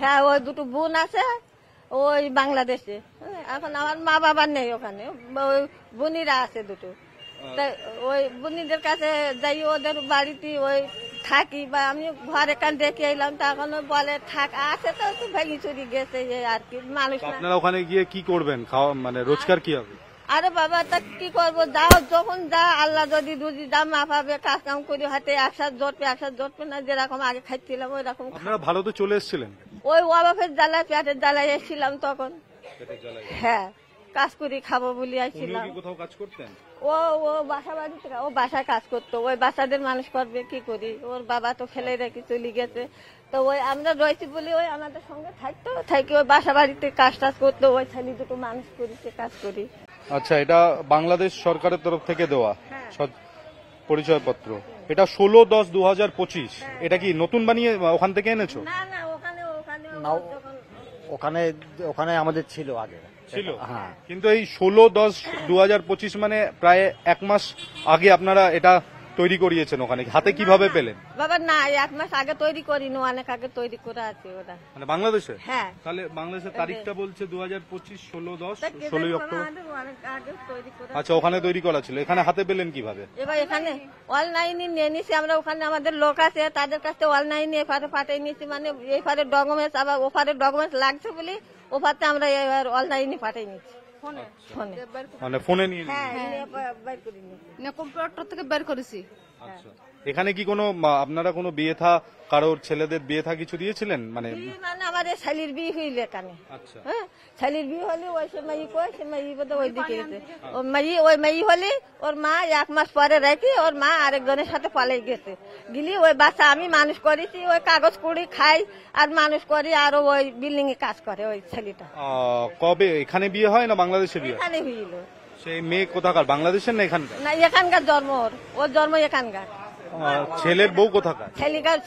হ্যাঁ, ওই দুটো বোন আছে ওই বাংলাদেশে। এখন আমার মা বাবা নেই ওখানে, ওই বোনিরা আছে দুটো। তাই ওই বোনিদের কাছে যাই, ওদের বাড়িতে ওই থাকি, বা আমি ঘরে কান দেখে এলাম, তখন বলে থাক আছে তো একটু ভেঙে চুরি গেছে এই আর কি, মানুষ না। আপনারা ওখানে গিয়ে কি করবেন? খাওয়া মানে রোজগার কি হবে? আরে বাবা, তা কি করবো, যাও যখন যা আল্লাহ যদি রুজি দাম মাফাবে, কাজ কাম করি, হাতে একসাথে জটবে না, যেরকম আগে খাইছিলাম ওই রকম। আপনারা ভারতে চলে এসেছিলেন? ওই অবাফের জ্বালায়, পেটের জ্বালায় এসেছিলাম তখন। হ্যাঁ, কাজ করি খাবো বলি আসছিলাম। কোথাও কাজ করতেন? ও বাসা বাড়িতে, ও বাসায় কাজ করতো। ওই বাচ্চাদের মানুষ করবে কি করি, ওর বাবা তো ফেলে রেখে চলে গেছে। তো ওই আমরা রয়েছি বলি ওই আমাদের সঙ্গে থাকতো, থাকি ওই বাসা বাড়িতে কাজ টাজ করতো, ওই ছেলে দুটো মানুষ করিছে, কাজ করি। আচ্ছা, এটা বাংলাদেশ সরকারের তরফ থেকে দেওয়া পরিচয়পত্র। এটা 16/10/2025। এটা কি নতুন বানিয়ে ওখান থেকে এনেছো? না না, ওখানে না, ওখানে আমাদের ছিল আগে ছিল, হ্যাঁ। কিন্তু এই 16/10/2025 মানে প্রায় 1 মাস আগে আপনারা এটা তৈরি করিয়েছেন। ওখানে হাতে কিভাবে পেলেন? বাবা না, 1 মাস আগে তৈরি করিনি, অনেক আগে তৈরি করে আছে ওরা। মানে বাংলাদেশে? হ্যাঁ। তাহলে বাংলাদেশের তারিখটা বলছে 2025 16/10 তা কেটে 16 অক্টোবর। আমাদের অনেক আগে তৈরি করে। আচ্ছা, ওখানে তৈরি করা ছিল, এখানে হাতে পেলেন কিভাবে? এবার এখানে অনলাইনে নিয়ে নিছি আমরা, ওখানে আমাদের লোক আছে, তাদের কাছে অনলাইনে এফারে পাঠিয়ে নিয়েছি, মানে এইফারে ডকুমেন্টস, আবার ওফারে ডকুমেন্টস লাগছে বলে ওফারতে আমরা এবার অনলাইনে পাঠিয়ে নিচ্ছি ফোনে। মানে ফোনে নিয়ে হ্যাঁ, নিয়ে বাইর করে নিচ্ছি। কম্পিউটার থেকে বের করেছি। আচ্ছা, এখানে কি কোনো আপনারা কোনো বিয়ে থা, কারোর ছেলেদের বিয়ে থা কিছু দিয়েছিলেন? মানে বিয়ে মানে আমার এই শালির বিয়ে হইল এখানে। আচ্ছা, হ্যাঁ, শালির বিয়ে হলে ওই সে মাই কয়, সে মাই বোধ ওই দিকে গেছে। ওই মাই হলে ওর মা 1 মাস পরে রাখি, ওর মা আরেকজনের সাথে পালিয়ে গেছে। গিলি ওই বাচ্চা আমি মানুষ করেছি, ওই কাগজ কুড়ি খাই আর মানুষ করি, আর ওই বিল্ডিং এ কাজ করে ওই ছেলেটা। কবে এখানে বিয়ে হয় না বাংলাদেশে বিয়ে? এখানে হইল। সেই মেয়ে কোথাকার, বাংলাদেশের না এখানকার? না, এখানকার জন্ম, ওর জন্ম এখানকার। ছেলের বউ কোথাকার?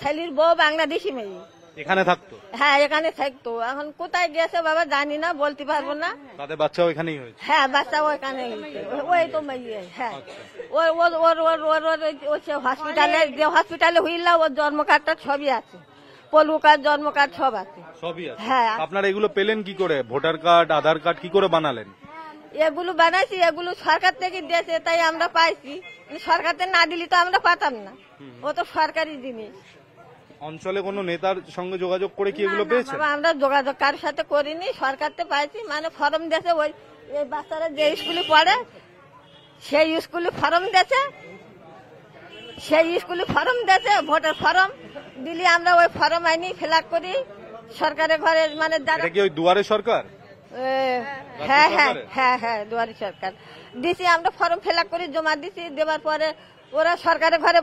ছেলের বউ বাংলাদেশি মেয়ে, এখানে থাকতো? হ্যাঁ এখানে থাকতো। এখন কোথায় গেছে বাবা জানি না, বলতে পারবো না। তাদের বাচ্চাও এখানেই হয়েছে? হ্যাঁ, বাচ্চা ওইখানে হয়েছে, ওই তো মেয়ে। হ্যাঁ, হসপিটালে, যে হসপিটালে হইল ওর জন্ম কার্ডটা সবই আছে, পলু কার্ড, জন্ম কার্ড সব আছে। সবই আছে? হ্যাঁ। আপনারা এগুলো পেলেন কি করে? ভোটার কার্ড, আধার কার্ড কি করে বানালেন? এগুলো বানাইছি, এগুলো সরকার থেকে দিয়েছে, তাই আমরা পাইছি। সরকার থেকে না দিলে তো আমরা পাতাম না, ও তো সরকারি জিনিস। অঞ্চলে কোনো নেতার সঙ্গে যোগাযোগ করে কি এগুলো না, পেয়েছেন? বাবা, আমরা যোগাযোগ কারোর সাথে করিনি, সরকার থেকে পাইছি। মানে ফর্ম দিয়েছে, ওই এই বাচ্চারা যে স্কুলে পড়ে সেই স্কুলে ফর্ম দিয়েছে, ভোটার ফর্ম দিলে আমরা ওই ফর্ম আইনি ফিল আপ করি সরকারের ঘরে, মানে এটা কি ওই দুয়ারে সরকার? হ্যাঁ হ্যাঁ হ্যাঁ হ্যাঁ, দুয়ারি সরকার দিছি, আমরা ফর্ম ফিল আপ করে জমা দিছি। দেওয়ার পরে ওরা সরকারের ঘরে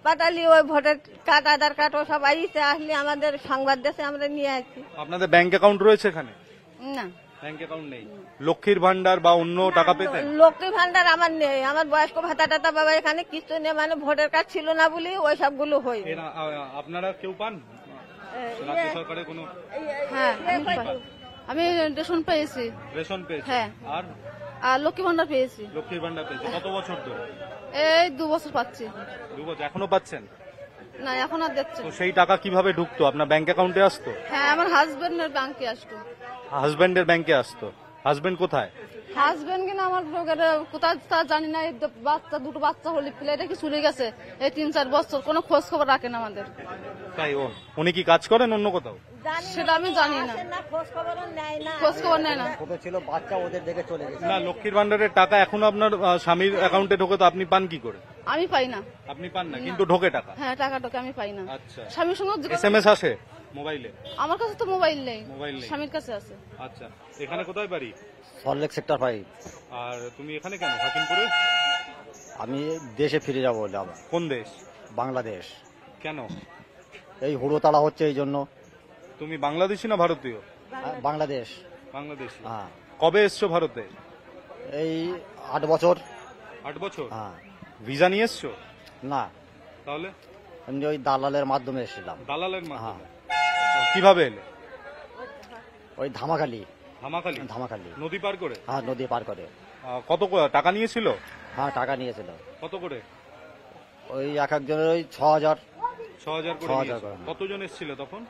পাঠালি ওই ভোটার কার্ড, আধার কার্ড ও সব আইছে, আসলে আমাদের সংবাদ দেশে আমরা নিয়ে আসছি। আপনাদের ব্যাংক অ্যাকাউন্ট রয়েছে এখানে? না, ব্যাংক অ্যাকাউন্ট নেই। লক্ষ্মীর ভান্ডার বা অন্য টাকা পেতেন? লক্ষ্মী ভান্ডার আমার নেই, আমার বয়স্ক ভাতা টাতা বাবা এখানে কিছু নেই, মানে ভোটার কার্ড ছিল না বলে ওই সবগুলো হই। আপনারা কেউ পান রাজ্য সরকারের কোনো? হ্যাঁ আমি রেশন পেয়েছি। রেশন পেয়েছি? হ্যাঁ। আর আর লক্ষ্মী ভান্ডার পেয়েছি। লক্ষ্মীর ভান্ডার পেয়েছি কত বছর ধরে? এই 2 বছর পাচ্ছি। 2 বছর? এখনো পাচ্ছেন? না, এখন আর দিচ্ছে তো সেই টাকা কিভাবে ঢুকতো? আপনার ব্যাংক অ্যাকাউন্টে আসতো? হ্যাঁ, আমার হাজবেন্ডের ব্যাংকে আসতো। হাজবেন্ডের ব্যাংকে আসতো? হাজবেন্ড কোথায়? হাজবেন্ড কিনা আমার কোথায় তা জানি না। এই দুটো বাচ্চা হলে ফেলে রেখে চলে গেছে এই 3-4 বছর, কোনো খোঁজ খবর রাখেন আমাদের। তাই উনি কি কাজ করেন অন্য কোথাও? সেটা আমি জানি না, খোঁজ খবর নেয় না। ছোট ছিল বাচ্চা, ওদের দেখে চলে গেছে। না, লক্ষ্মীর ভান্ডারের টাকা এখনো আপনার স্বামীর অ্যাকাউন্টে ঢোকে, তো আপনি পান কি করে? আমি পাই না। আপনি পান না, কিন্তু ঢোকে টাকা? হ্যাঁ, টাকাটাকে আমি পাই না। আচ্ছা, স্বামীর সঙ্গে এসএমএস আসে মোবাইলে? আমার কাছে তো মোবাইল নেই, মোবাইল নেই, স্বামীর কাছে আছে। আচ্ছা, এখানে কোথায় বাড়ি? সল্টলেক সেক্টর 5। আর তুমি এখানে কেন, হাকিমপুরে? আমি দেশে ফিরে যাবো বলে। আবার কোন দেশ? বাংলাদেশ। কেন? এই হুড়োতাড়া হচ্ছে এই জন্য। তুমি বাংলাদেশি না ভারতীয়? বাংলাদেশ। বাংলাদেশি। হ্যাঁ। কবে এসছো ভারতে? এই 8 বছর। 8 বছর? হ্যাঁ। ভিসা নিয়ে এসছো? না, তাহলে এমনি ওই দালালের মাধ্যমে এসেছিলাম। দালালের মাধ্যমে? কিভাবে এলে? ওই ধামাখালি। ধামাখালি নদী পার করে? হ্যাঁ, নদী পার করে। কত টাকা নিয়েছিল? হ্যাঁ, টাকা নিয়েছিল। কত করে? ওই এক একজনের ওই 6,000। 6,000 করে 6,000 নিয়েছিল। করে। কতজন এসেছিল তখন?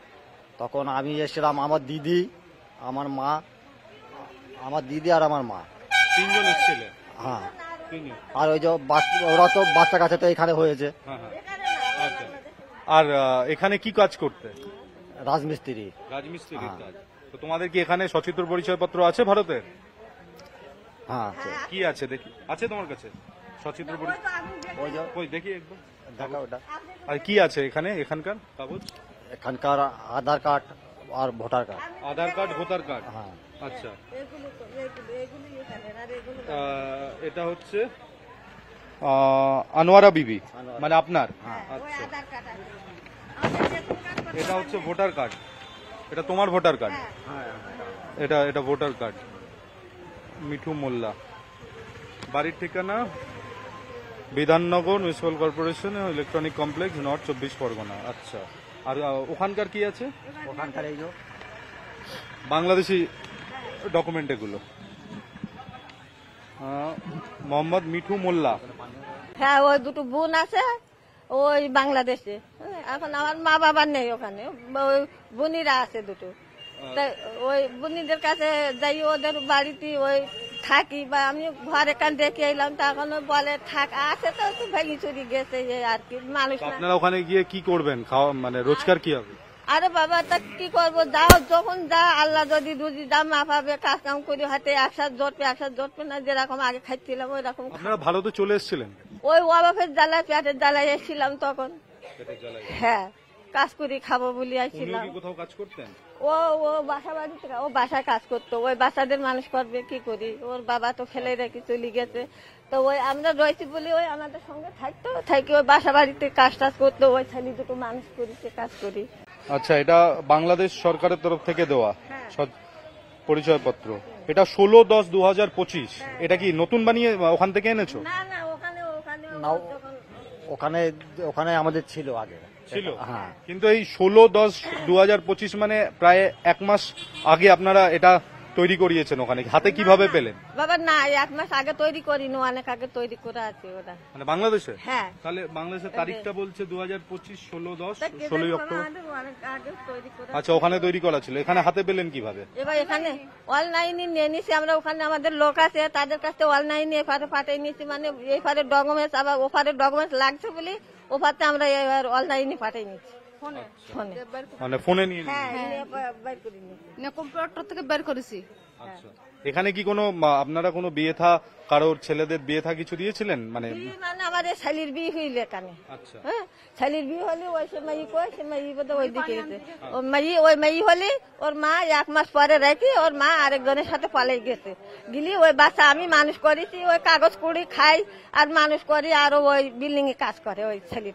তখন আমি এসেছিলাম, আমার দিদি, আমার মা, আমার দিদি আর আমার মা। তিনজন এসেছিলে? হ্যাঁ, তিনজন। আর ওই যে ওরা তো বাচ্চা কাছে তো এখানে হয়েছে, হ্যাঁ হ্যাঁ। আচ্ছা। আর এখানে কি কাজ করতে? রাজমিস্ত্রি। রাজমিস্ত্রির হ্যাঁ। কাজ। তো তোমাদের কি এখানে সচিত্র পরিচয়পত্র আছে ভারতের? হ্যাঁ আছে। কি আছে দেখি? আছে তোমার কাছে সচিত্র পরিচয়? ওই যে ওই দেখি একবার। দেখা ওটা, আর কি আছে এখানে, এখানকার কাগজ? এখানকার আধার কার্ড আর ভোটার কার্ড। আধার কার্ড, ভোটার কার্ড। হ্যাঁ, আচ্ছা। এগুলি এখানের, আর এগুলো এটা হচ্ছে আনোয়ারা বিবি, আনোয়ারা। মানে আপনার? হ্যাঁ। আচ্ছা। আধার কার্ড আছে। আমাদের রেশন কার্ড করতে এটা হচ্ছে ভোটার কার্ড। এটা তোমার ভোটার কার্ড? হ্যাঁ, এটা ভোটার কার্ড। মিঠু মোল্লা, বাড়ির ঠিকানা Bidhannagar municipal corporation electronic complex, north 24 Pargana. আচ্ছা। আর ওখানকার কি আছে? ওখানকার এই যে বাংলাদেশি ডকুমেন্ট এগুলো। মোহাম্মদ মিঠু মোল্লা। হ্যাঁ, ওই দুটো বোন আছে ওই বাংলাদেশে। এখন আমার মা বাবা নেই ওখানে, ওই বোনিরা আছে দুটো। তাই ওই বোনিদের কাছে যাই, ওদের বাড়িতে ওই থাকি, বা আমি ঘরে কান দেখে এলাম, তখন ওই বলে থাক, আছে তো একটু ভেঙে চুরি গেছে, এই আর কি, মানুষ তো না। আপনারা ওখানে গিয়ে কি করবেন? খাওয়া মানে রোজগার কি হবে? আরে বাবা, তা কি করবো, যাও যখন যা আল্লাহ যদি রুজি দাম মাফাবে, কাজ কাম করে হাতে একসাথে জটবে না, যেরকম আগে খাইছিলাম ওই রকম। আপনারা ভারতে চলে এসেছিলেন? ওই অবাফের জ্বালায়, পেটের জ্বালায় এসেছিলাম তখন। হ্যাঁ, কাজ করি খাবো বলে উনিও আসছিলাম। কি কোথাও কাজ করতেন? ও বাসা বাড়িতে, ও বাসায় কাজ করতো, ওই বাচ্চাদের মানুষ করবে কি করি, ওর বাবা তো ফেলে রেখে চলে গেছে। তো ওই আমরা রয়েছি বলে ওই আমাদের সঙ্গে থাকতো, থাকি ওই বাসা বাড়িতে কাজ টাজ করতো, ওই ছেলে দুটো মানুষ করেছে, কাজ করি। আচ্ছা, এটা বাংলাদেশ সরকারের তরফ থেকে দেওয়া পরিচয়পত্র। এটা 16/10/2025। এটা কি নতুন বানিয়ে ওখান থেকে এনেছো? না না, ওখানে ওখানে না, ওখানে ওখানে আমাদের ছিল আগে। ছিল? হ্যাঁ, কিন্তু এই 16/10/2025 মানে প্রায় 1 মাস আগে আপনারা এটা তৈরি করিয়েছেন। ওখানে হাতে কিভাবে পেলেন? বাবা না, 1 মাস আগে তৈরি করিনি, অনেক আগে তৈরি করে আছে ওরা। মানে বাংলাদেশে? হ্যাঁ। তাহলে বাংলাদেশের তারিখটা বলছে 2025 16/10 তা কি 16 জানি, অক্টোবর। আমাদের অনেক আগে তৈরি করে। আচ্ছা, ওখানে তৈরি করা ছিল। এখানে হাতে পেলেন কিভাবে? এবার এখানে অনলাইনে নিয়ে নিছি আমরা, ওখানে আমাদের লোক আছে, তাদের কাছে অনলাইনে এফারে পাঠিয়ে নিয়েছি, মানে এফারে ডকুমেন্টস, আবার ওফারে ডকুমেন্টস লাগছে বলে ওফারতে আমরা এবার অনলাইনে পাঠিয়ে নিচ্ছি ফোনে। মানে ফোনে নিয়ে নিলেন? হ্যাঁ, নিয়ে বাইর করে নিচ্ছি। কম্পিউটার থেকে বের করেছি। আচ্ছা। এখানে কি কোনো আপনারা কোনো বিয়ে থা, কারোর ছেলেদের বিয়ে থা কিছু দিয়েছিলেন? মানে বিয়ে মানে আমার এই শালির বিয়ে হইলে এখানে। আচ্ছা। হ্যাঁ, শালির বিয়ে হলে ওই সে মাই কয়, সে মাই বোধহয় ওই দিকে গেছে। ওই মাই হলে ওর মা 1 মাস পরে রাখি, ওর মা আরেকজনের সাথে পালাই গেছে। গিলি ওই বাচ্চা আমি মানুষ করেছি, ওই কাগজ কুড়ি খাই আর মানুষ করি, আর ওই বিল্ডিং এ কাজ করে ওই ছেলেটা।